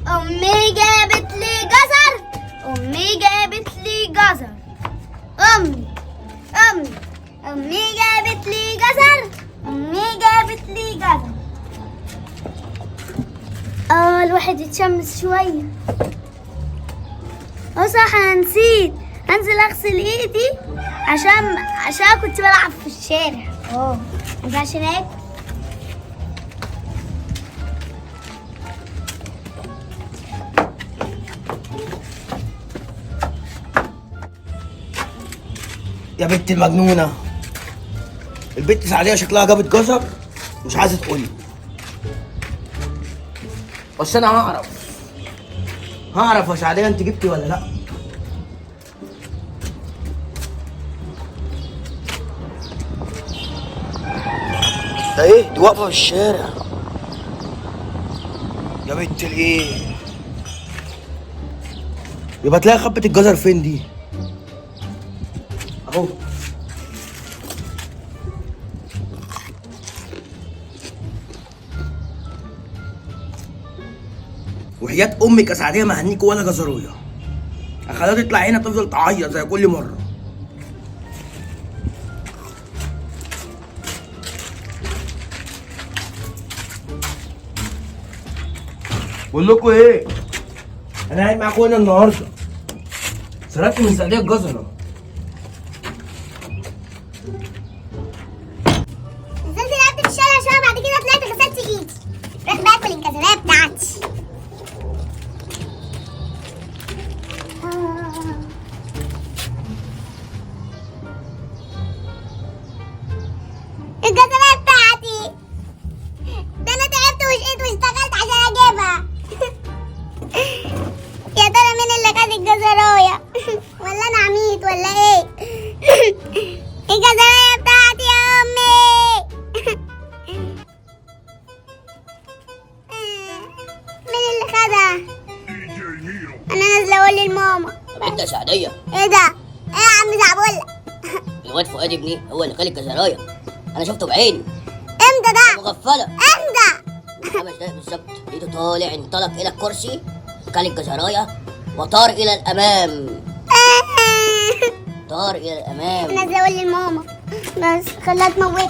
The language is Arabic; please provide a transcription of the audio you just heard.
أمي جابت لي جزر. أمي جابت لي جزر. أمي أمي أمي جابت لي جزر. أمي جابت لي جزر. الواحد يتشمس شوية. صح، أنا نسيت أنزل أغسل إيدي عشان كنت بلعب في الشارع. مينفعش هناك. يا بنت المجنونة، البنت سعدية شكلها جابت جزر مش عايزة تقولي، بس أنا هعرف يا سعدية أنت جبتي ولا لأ. ده إيه؟ دي واقفة في الشارع يا بنت الإيه؟ يبقى تلاقي خبة الجزر فين دي؟ أهو. وحياة أمك يا سعدية ما هنيك ولا جزروية، أخليها تطلع هنا تفضل تعيط زي كل مرة. بقول لكم إيه؟ أنا قاعد معاكم هنا النهاردة، سرقت من سعدية الجزرة. نزلت لعبت في الشارع شوية، بعد كده طلعت غسلت ايدي، رحت باكل الجزرية بتاعتي. الجزرية بتاعتي ده انا تعبت وشقيت واشتغلت عشان اجيبها. يا ترى مين اللي خد الجزراية؟ ولا انا عميت ولا ايه؟ الجزراية بتاعتي يا امي. مين اللي خدها؟ انا نازله اقول لماما. انت يا سعدية؟ ايه ده؟ ايه يا عم زعبولة؟ الواد فؤاد ابني هو اللي خالي الجزراية، انا شفته بعيني. امتى ده؟ مغفلة. امتى؟ من 5 دقايق بالظبط لقيته طالع انطلق الى الكرسي، كل الجزراية وطار الى الامام. طار الى الامام. انا نازله اقول لماما بس خليها تموتني.